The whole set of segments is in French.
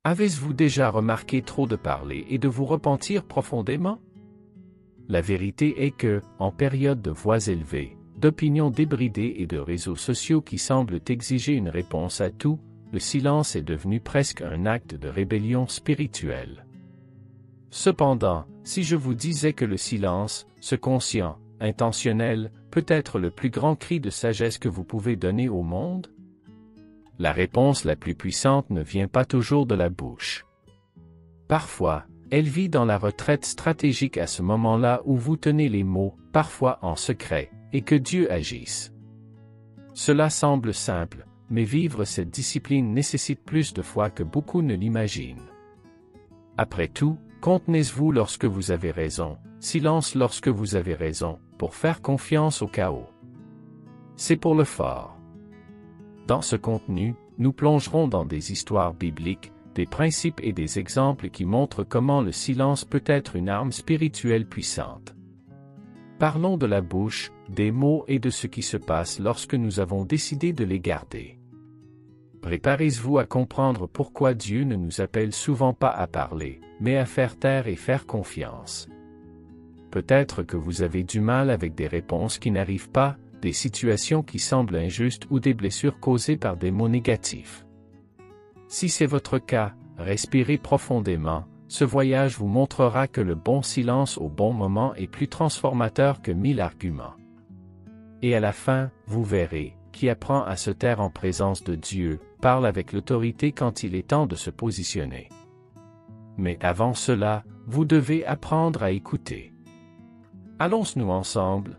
Avez-vous déjà remarqué trop de parler et de vous repentir profondément? La vérité est que, en période de voix élevées, d'opinions débridées et de réseaux sociaux qui semblent exiger une réponse à tout, le silence est devenu presque un acte de rébellion spirituelle. Cependant, si je vous disais que le silence, ce conscient, intentionnel, peut être le plus grand cri de sagesse que vous pouvez donner au monde? La réponse la plus puissante ne vient pas toujours de la bouche. Parfois, elle vit dans la retraite stratégique à ce moment-là où vous tenez les mots, parfois en secret, et que Dieu agisse. Cela semble simple, mais vivre cette discipline nécessite plus de foi que beaucoup ne l'imaginent. Après tout, contenez-vous lorsque vous avez raison, silence lorsque vous avez raison, pour faire confiance au chaos. C'est pour le fort. Dans ce contenu, nous plongerons dans des histoires bibliques, des principes et des exemples qui montrent comment le silence peut être une arme spirituelle puissante. Parlons de la bouche, des mots et de ce qui se passe lorsque nous avons décidé de les garder. Préparez-vous à comprendre pourquoi Dieu ne nous appelle souvent pas à parler, mais à faire taire et faire confiance. Peut-être que vous avez du mal avec des réponses qui n'arrivent pas, des situations qui semblent injustes ou des blessures causées par des mots négatifs. Si c'est votre cas, respirez profondément, ce voyage vous montrera que le bon silence au bon moment est plus transformateur que 1000 arguments. Et à la fin, vous verrez, qui apprend à se taire en présence de Dieu, parle avec l'autorité quand il est temps de se positionner. Mais avant cela, vous devez apprendre à écouter. Allons-nous ensemble?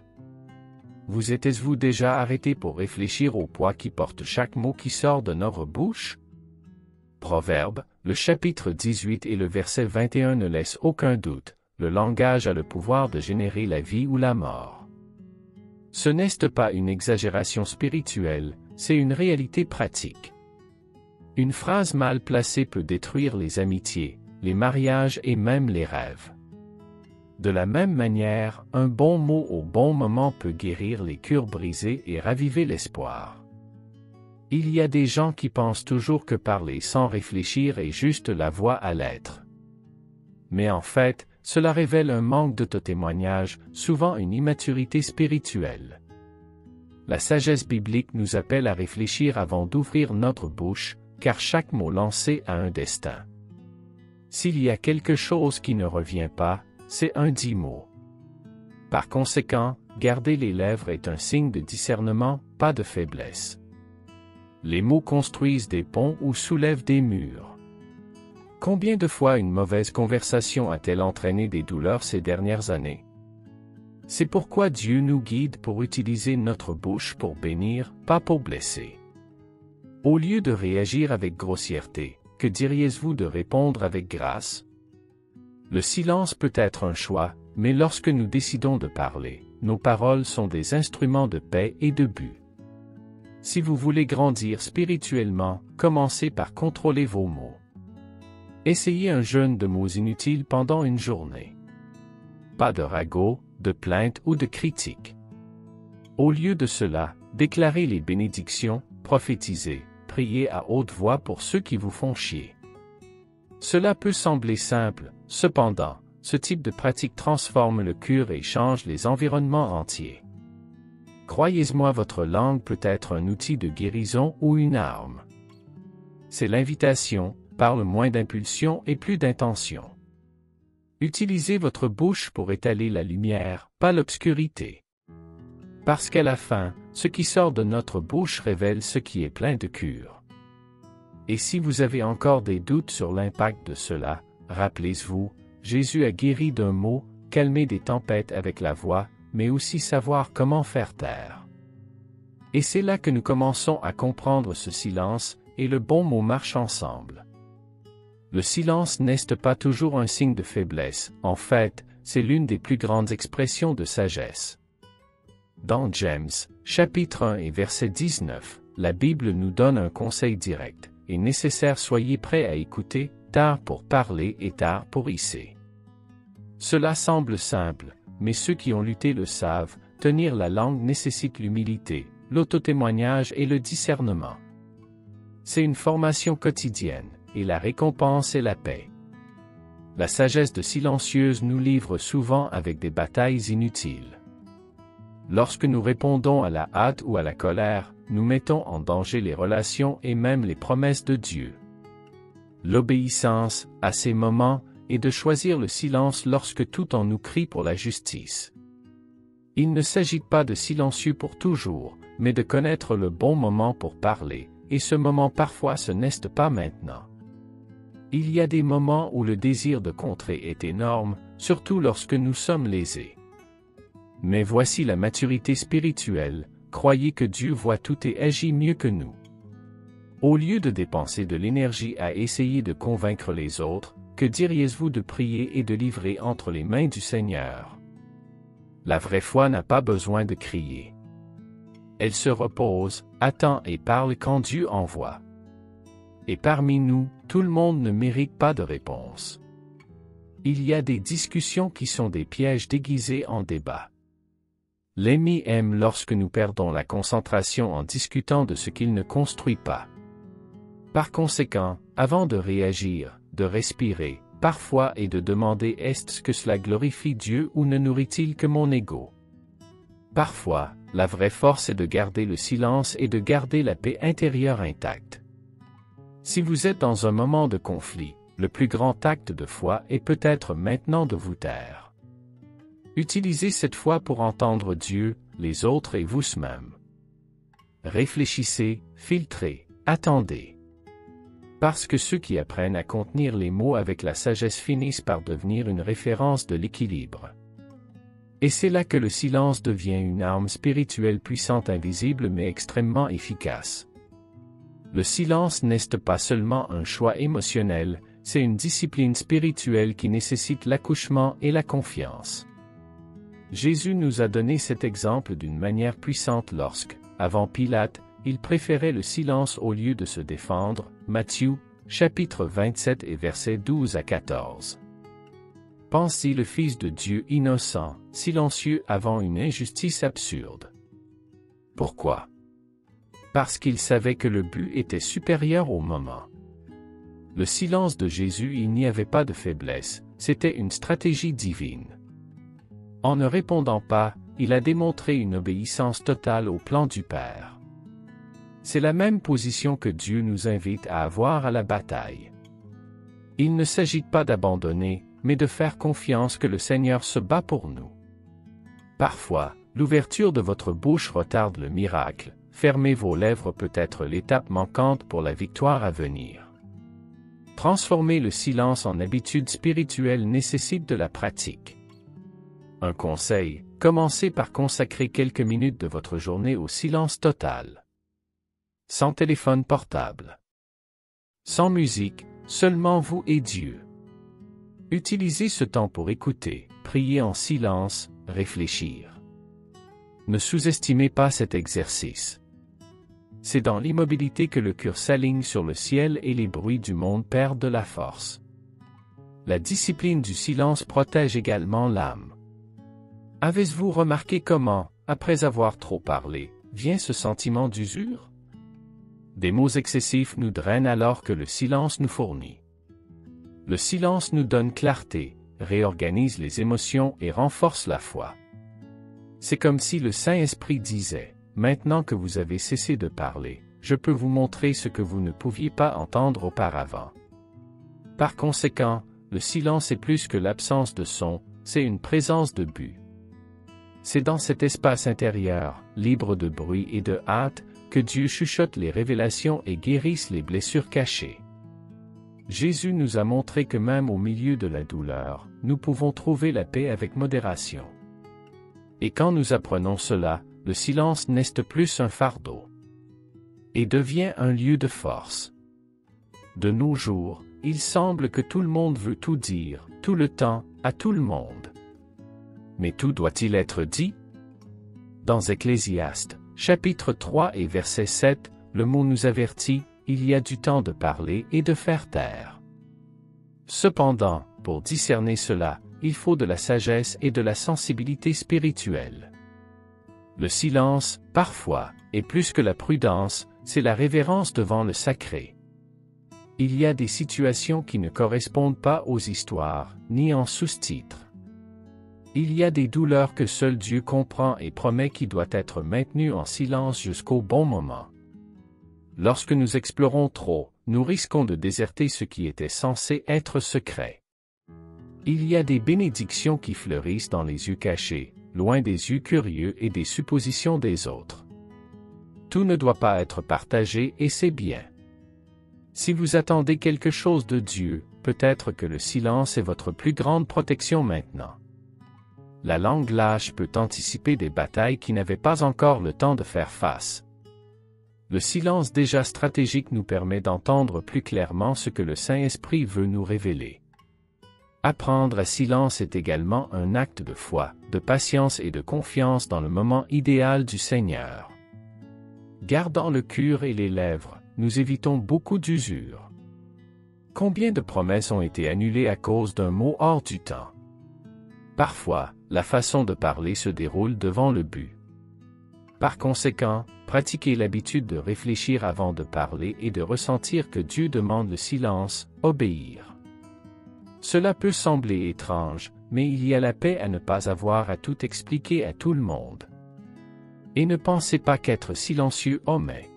Vous êtes-vous déjà arrêté pour réfléchir au poids qui porte chaque mot qui sort de notre bouche? Proverbe, le chapitre 18 et le verset 21 ne laissent aucun doute, le langage a le pouvoir de générer la vie ou la mort. Ce n'est pas une exagération spirituelle, c'est une réalité pratique. Une phrase mal placée peut détruire les amitiés, les mariages et même les rêves. De la même manière, un bon mot au bon moment peut guérir les cœurs brisés et raviver l'espoir. Il y a des gens qui pensent toujours que parler sans réfléchir est juste la voie à l'être. Mais en fait, cela révèle un manque d'autotémoignage, souvent une immaturité spirituelle. La sagesse biblique nous appelle à réfléchir avant d'ouvrir notre bouche, car chaque mot lancé a un destin. S'il y a quelque chose qui ne revient pas, c'est un dit mot. Par conséquent, garder les lèvres est un signe de discernement, pas de faiblesse. Les mots construisent des ponts ou soulèvent des murs. Combien de fois une mauvaise conversation a-t-elle entraîné des douleurs ces dernières années? C'est pourquoi Dieu nous guide pour utiliser notre bouche pour bénir, pas pour blesser. Au lieu de réagir avec grossièreté, que diriez-vous de répondre avec grâce? Le silence peut être un choix, mais lorsque nous décidons de parler, nos paroles sont des instruments de paix et de but. Si vous voulez grandir spirituellement, commencez par contrôler vos mots. Essayez un jeûne de mots inutiles pendant une journée. Pas de ragots, de plaintes ou de critiques. Au lieu de cela, déclarez les bénédictions, prophétisez, priez à haute voix pour ceux qui vous font chier. Cela peut sembler simple, cependant, ce type de pratique transforme le cœur et change les environnements entiers. Croyez-moi, votre langue peut être un outil de guérison ou une arme. C'est l'invitation, parle moins d'impulsion et plus d'intention. Utilisez votre bouche pour étaler la lumière, pas l'obscurité. Parce qu'à la fin, ce qui sort de notre bouche révèle ce qui est plein de cœur. Et si vous avez encore des doutes sur l'impact de cela, rappelez-vous, Jésus a guéri d'un mot, calmé des tempêtes avec la voix, mais aussi savoir comment faire taire. Et c'est là que nous commençons à comprendre ce silence, et le bon mot marche ensemble. Le silence n'est pas toujours un signe de faiblesse, en fait, c'est l'une des plus grandes expressions de sagesse. Dans James, chapitre 1 et verset 19, la Bible nous donne un conseil direct. Est nécessaire soyez prêts à écouter, tard pour parler et tard pour hisser. Cela semble simple, mais ceux qui ont lutté le savent, tenir la langue nécessite l'humilité, l'autotémoignage et le discernement. C'est une formation quotidienne, et la récompense est la paix. La sagesse de silencieuse nous livre souvent avec des batailles inutiles. Lorsque nous répondons à la hâte ou à la colère, nous mettons en danger les relations et même les promesses de Dieu. L'obéissance, à ces moments, est de choisir le silence lorsque tout en nous crie pour la justice. Il ne s'agit pas de silencieux pour toujours, mais de connaître le bon moment pour parler, et ce moment parfois ce n'est pas maintenant. Il y a des moments où le désir de contrer est énorme, surtout lorsque nous sommes lésés. Mais voici la maturité spirituelle, croyez que Dieu voit tout et agit mieux que nous. Au lieu de dépenser de l'énergie à essayer de convaincre les autres, que diriez-vous de prier et de livrer entre les mains du Seigneur? La vraie foi n'a pas besoin de crier. Elle se repose, attend et parle quand Dieu envoie. Et parmi nous, tout le monde ne mérite pas de réponse. Il y a des discussions qui sont des pièges déguisés en débat. L'ennemi aime lorsque nous perdons la concentration en discutant de ce qu'il ne construit pas. Par conséquent, avant de réagir, de respirer, parfois et de demander est-ce que cela glorifie Dieu ou ne nourrit-il que mon ego? Parfois, la vraie force est de garder le silence et de garder la paix intérieure intacte. Si vous êtes dans un moment de conflit, le plus grand acte de foi est peut-être maintenant de vous taire. Utilisez cette foi pour entendre Dieu, les autres et vous-même. Réfléchissez, filtrez, attendez. Parce que ceux qui apprennent à contenir les mots avec la sagesse finissent par devenir une référence de l'équilibre. Et c'est là que le silence devient une arme spirituelle puissante, invisible mais extrêmement efficace. Le silence n'est pas seulement un choix émotionnel, c'est une discipline spirituelle qui nécessite l'accouchement et la confiance. Jésus nous a donné cet exemple d'une manière puissante lorsque, avant Pilate, il préférait le silence au lieu de se défendre. Matthieu, chapitre 27 et versets 12 à 14. Pense-y le Fils de Dieu innocent, silencieux avant une injustice absurde. Pourquoi? Parce qu'il savait que le but était supérieur au moment. Le silence de Jésus, il n'y avait pas de faiblesse, c'était une stratégie divine. En ne répondant pas, il a démontré une obéissance totale au plan du Père. C'est la même position que Dieu nous invite à avoir à la bataille. Il ne s'agit pas d'abandonner, mais de faire confiance que le Seigneur se bat pour nous. Parfois, l'ouverture de votre bouche retarde le miracle, fermer vos lèvres peut être l'étape manquante pour la victoire à venir. Transformer le silence en habitude spirituelle nécessite de la pratique. Un conseil, commencez par consacrer quelques minutes de votre journée au silence total. Sans téléphone portable. Sans musique, seulement vous et Dieu. Utilisez ce temps pour écouter, prier en silence, réfléchir. Ne sous-estimez pas cet exercice. C'est dans l'immobilité que le cœur s'aligne sur le ciel et les bruits du monde perdent de la force. La discipline du silence protège également l'âme. Avez-vous remarqué comment, après avoir trop parlé, vient ce sentiment d'usure? Des mots excessifs nous drainent alors que le silence nous fournit. Le silence nous donne clarté, réorganise les émotions et renforce la foi. C'est comme si le Saint-Esprit disait, « Maintenant que vous avez cessé de parler, je peux vous montrer ce que vous ne pouviez pas entendre auparavant. » Par conséquent, le silence est plus que l'absence de son, c'est une présence de but. C'est dans cet espace intérieur, libre de bruit et de hâte, que Dieu chuchote les révélations et guérisse les blessures cachées. Jésus nous a montré que même au milieu de la douleur, nous pouvons trouver la paix avec modération. Et quand nous apprenons cela, le silence n'est plus un fardeau et devient un lieu de force. De nos jours, il semble que tout le monde veut tout dire, tout le temps, à tout le monde. Mais tout doit-il être dit? Dans Ecclésiaste, chapitre 3 et verset 7, le mot nous avertit, il y a du temps de parler et de faire taire. Cependant, pour discerner cela, il faut de la sagesse et de la sensibilité spirituelle. Le silence, parfois, et plus que la prudence, c'est la révérence devant le sacré. Il y a des situations qui ne correspondent pas aux histoires, ni en sous-titres. Il y a des douleurs que seul Dieu comprend et promet qui doivent être maintenues en silence jusqu'au bon moment. Lorsque nous explorons trop, nous risquons de déserter ce qui était censé être secret. Il y a des bénédictions qui fleurissent dans les yeux cachés, loin des yeux curieux et des suppositions des autres. Tout ne doit pas être partagé et c'est bien. Si vous attendez quelque chose de Dieu, peut-être que le silence est votre plus grande protection maintenant. La langue lâche peut anticiper des batailles qui n'avaient pas encore le temps de faire face. Le silence déjà stratégique nous permet d'entendre plus clairement ce que le Saint-Esprit veut nous révéler. Apprendre à silence est également un acte de foi, de patience et de confiance dans le moment idéal du Seigneur. Gardant le cœur et les lèvres, nous évitons beaucoup d'usure. Combien de promesses ont été annulées à cause d'un mot hors du temps? Parfois, la façon de parler se déroule devant le but. Par conséquent, pratiquez l'habitude de réfléchir avant de parler et de ressentir que Dieu demande le silence, obéir. Cela peut sembler étrange, mais il y a la paix à ne pas avoir à tout expliquer à tout le monde. Et ne pensez pas qu'être silencieux omet.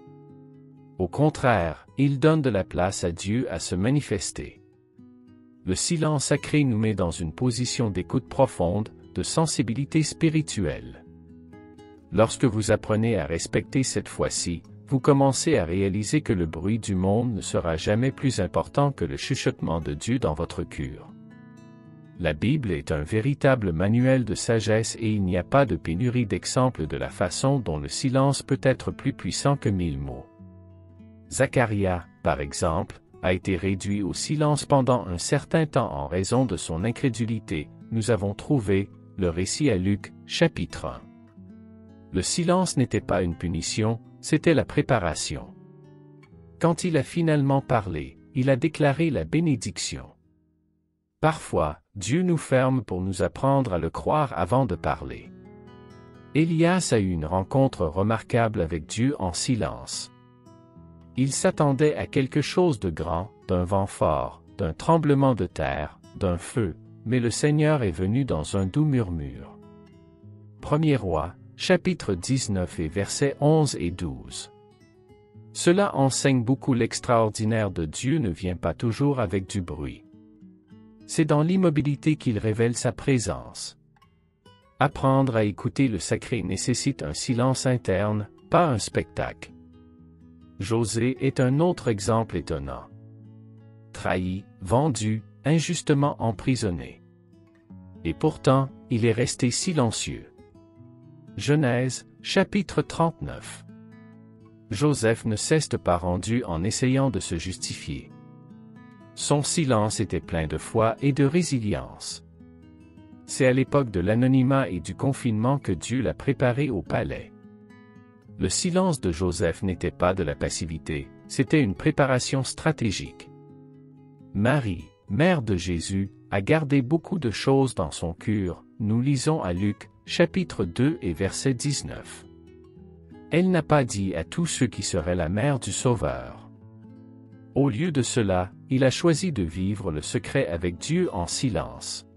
Au contraire, il donne de la place à Dieu à se manifester. Le silence sacré nous met dans une position d'écoute profonde, de sensibilité spirituelle. Lorsque vous apprenez à respecter cette fois-ci, vous commencez à réaliser que le bruit du monde ne sera jamais plus important que le chuchotement de Dieu dans votre cœur. La Bible est un véritable manuel de sagesse et il n'y a pas de pénurie d'exemples de la façon dont le silence peut être plus puissant que 1000 mots. Zacharia, par exemple, a été réduit au silence pendant un certain temps en raison de son incrédulité. Nous avons trouvé le récit à Luc, chapitre 1. Le silence n'était pas une punition, c'était la préparation. Quand il a finalement parlé, il a déclaré la bénédiction. Parfois, Dieu nous ferme pour nous apprendre à le croire avant de parler. Élias a eu une rencontre remarquable avec Dieu en silence. Il s'attendait à quelque chose de grand, d'un vent fort, d'un tremblement de terre, d'un feu, mais le Seigneur est venu dans un doux murmure. 1er Roi, chapitre 19 et versets 11 et 12. Cela enseigne beaucoup l'extraordinaire de Dieu ne vient pas toujours avec du bruit. C'est dans l'immobilité qu'il révèle sa présence. Apprendre à écouter le sacré nécessite un silence interne, pas un spectacle. José est un autre exemple étonnant. Trahi, vendu, injustement emprisonné. Et pourtant, il est resté silencieux. Genèse, chapitre 39. Joseph ne s'est pas rendu en essayant de se justifier. Son silence était plein de foi et de résilience. C'est à l'époque de l'anonymat et du confinement que Dieu l'a préparé au palais. Le silence de Joseph n'était pas de la passivité, c'était une préparation stratégique. Marie, mère de Jésus, a gardé beaucoup de choses dans son cœur, nous lisons à Luc, chapitre 2 et verset 19. Elle n'a pas dit à tous ceux qui seraient la mère du Sauveur. Au lieu de cela, il a choisi de vivre le secret avec Dieu en silence.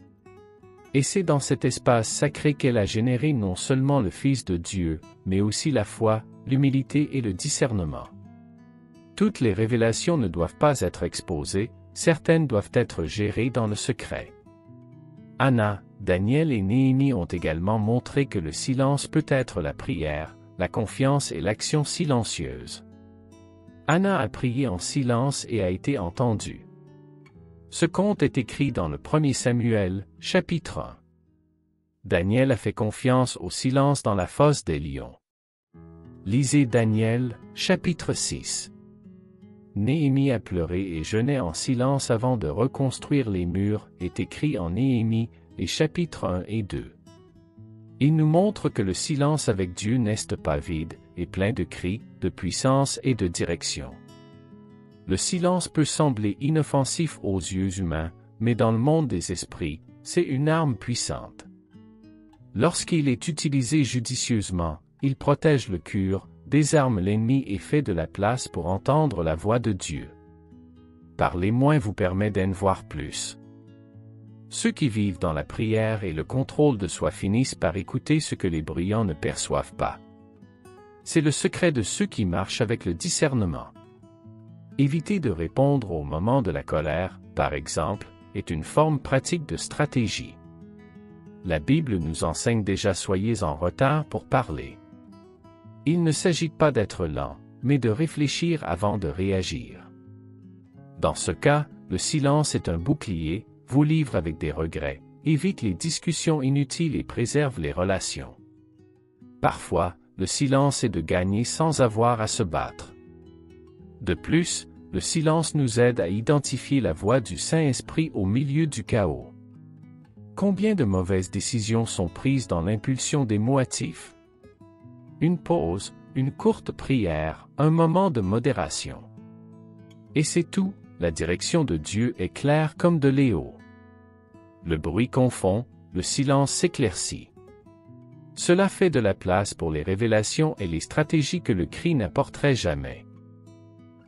Et c'est dans cet espace sacré qu'elle a généré non seulement le Fils de Dieu, mais aussi la foi, l'humilité et le discernement. Toutes les révélations ne doivent pas être exposées, certaines doivent être gérées dans le secret. Anna, Daniel et Néhémie ont également montré que le silence peut être la prière, la confiance et l'action silencieuse. Anna a prié en silence et a été entendue. Ce conte est écrit dans le 1er Samuel, chapitre 1. Daniel a fait confiance au silence dans la fosse des lions. Lisez Daniel, chapitre 6. Néhémie a pleuré et jeûné en silence avant de reconstruire les murs, est écrit en Néhémie, les chapitres 1 et 2. Il nous montre que le silence avec Dieu n'est pas vide, et plein de cris, de puissance et de direction. Le silence peut sembler inoffensif aux yeux humains, mais dans le monde des esprits, c'est une arme puissante. Lorsqu'il est utilisé judicieusement, il protège le cœur, désarme l'ennemi et fait de la place pour entendre la voix de Dieu. Parler moins vous permet d'en voir plus. Ceux qui vivent dans la prière et le contrôle de soi finissent par écouter ce que les bruyants ne perçoivent pas. C'est le secret de ceux qui marchent avec le discernement. Éviter de répondre au moment de la colère, par exemple, est une forme pratique de stratégie. La Bible nous enseigne déjà soyez en retard pour parler. Il ne s'agit pas d'être lent, mais de réfléchir avant de réagir. Dans ce cas, le silence est un bouclier, vous livre avec des regrets, évite les discussions inutiles et préserve les relations. Parfois, le silence est de gagner sans avoir à se battre. De plus, le silence nous aide à identifier la voix du Saint-Esprit au milieu du chaos. Combien de mauvaises décisions sont prises dans l'impulsion des mots hâtifs? Une pause, une courte prière, un moment de modération. Et c'est tout, la direction de Dieu est claire comme de l'éau. Le bruit confond, le silence s'éclaircit. Cela fait de la place pour les révélations et les stratégies que le cri n'apporterait jamais.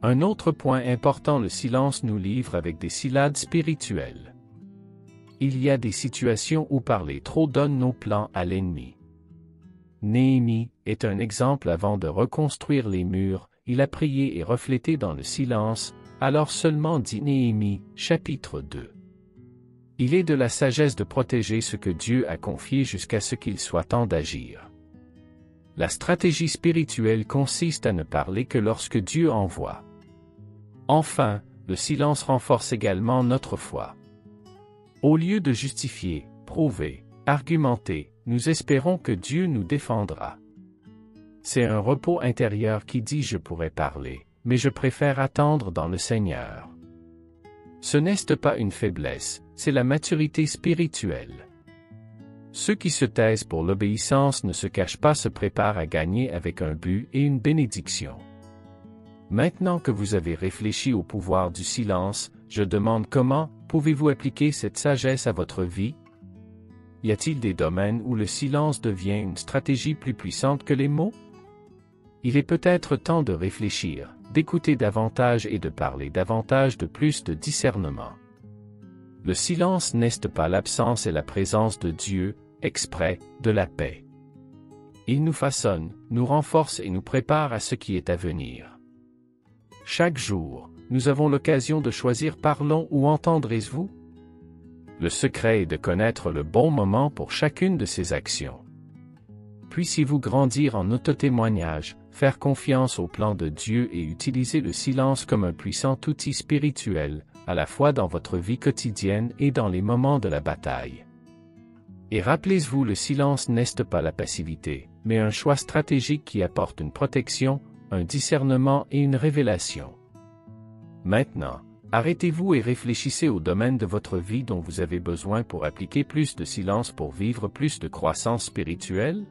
Un autre point important, le silence nous livre avec des syllabes spirituelles. Il y a des situations où parler trop donne nos plans à l'ennemi. Néhémie est un exemple. Avant de reconstruire les murs, il a prié et reflété dans le silence, alors seulement dit Néhémie, chapitre 2. Il est de la sagesse de protéger ce que Dieu a confié jusqu'à ce qu'il soit temps d'agir. La stratégie spirituelle consiste à ne parler que lorsque Dieu envoie. Enfin, le silence renforce également notre foi. Au lieu de justifier, prouver, argumenter, nous espérons que Dieu nous défendra. C'est un repos intérieur qui dit je pourrais parler, mais je préfère attendre dans le Seigneur. Ce n'est pas une faiblesse, c'est la maturité spirituelle. Ceux qui se taisent pour l'obéissance ne se cachent pas, se préparent à gagner avec un but et une bénédiction. Maintenant que vous avez réfléchi au pouvoir du silence, je demande comment pouvez-vous appliquer cette sagesse à votre vie? Y a-t-il des domaines où le silence devient une stratégie plus puissante que les mots? Il est peut-être temps de réfléchir, d'écouter davantage et de parler davantage de plus de discernement. Le silence n'est pas l'absence et la présence de Dieu, exprès, de la paix. Il nous façonne, nous renforce et nous prépare à ce qui est à venir. Chaque jour, nous avons l'occasion de choisir parlons ou entendrez-vous? Le secret est de connaître le bon moment pour chacune de ces actions. Puissiez-vous grandir en autotémoignage, faire confiance au plan de Dieu et utiliser le silence comme un puissant outil spirituel, à la fois dans votre vie quotidienne et dans les moments de la bataille. Et rappelez-vous, le silence n'est pas la passivité, mais un choix stratégique qui apporte une protection, un discernement et une révélation. Maintenant, arrêtez-vous et réfléchissez au domaine de votre vie dont vous avez besoin pour appliquer plus de silence pour vivre plus de croissance spirituelle.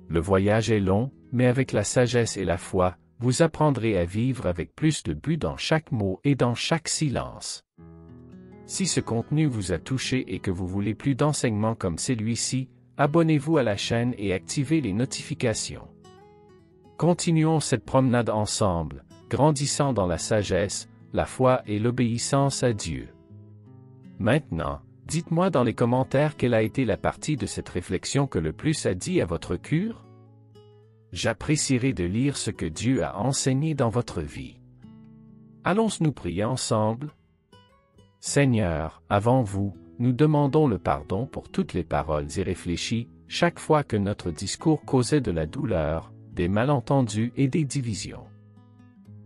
Le voyage est long, mais avec la sagesse et la foi, vous apprendrez à vivre avec plus de but dans chaque mot et dans chaque silence. Si ce contenu vous a touché et que vous voulez plus d'enseignements comme celui-ci, abonnez-vous à la chaîne et activez les notifications. Continuons cette promenade ensemble, grandissant dans la sagesse, la foi et l'obéissance à Dieu. Maintenant, dites-moi dans les commentaires quelle a été la partie de cette réflexion que le plus a dit à votre cœur. J'apprécierais de lire ce que Dieu a enseigné dans votre vie. Allons-nous prier ensemble? Seigneur, avant vous, nous demandons le pardon pour toutes les paroles irréfléchies, chaque fois que notre discours causait de la douleur, des malentendus et des divisions.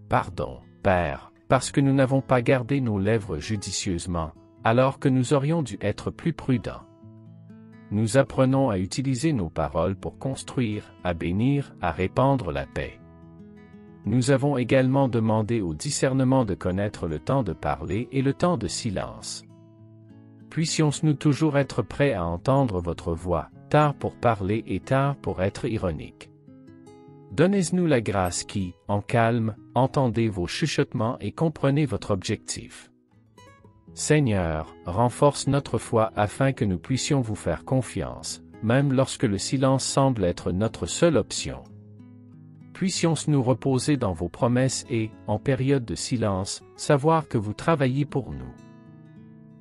Pardon, Père, parce que nous n'avons pas gardé nos lèvres judicieusement, alors que nous aurions dû être plus prudents. Nous apprenons à utiliser nos paroles pour construire, à bénir, à répandre la paix. Nous avons également demandé au discernement de connaître le temps de parler et le temps de silence. Puissions-nous toujours être prêts à entendre votre voix, tard pour parler et tard pour être ironique. Donnez-nous la grâce qui, en calme, entendez vos chuchotements et comprenez votre objectif. Seigneur, renforce notre foi afin que nous puissions vous faire confiance, même lorsque le silence semble être notre seule option. puissions nous reposer dans vos promesses et, en période de silence, savoir que vous travaillez pour nous.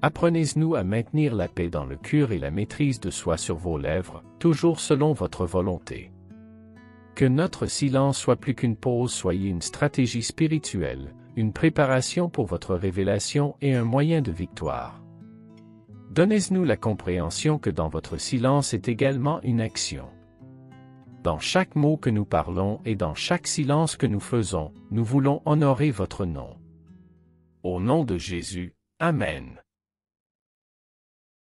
Apprenez-nous à maintenir la paix dans le cœur et la maîtrise de soi sur vos lèvres, toujours selon votre volonté. Que notre silence soit plus qu'une pause, soyez une stratégie spirituelle, une préparation pour votre révélation et un moyen de victoire. Donnez-nous la compréhension que dans votre silence est également une action. Dans chaque mot que nous parlons et dans chaque silence que nous faisons, nous voulons honorer votre nom. Au nom de Jésus, Amen.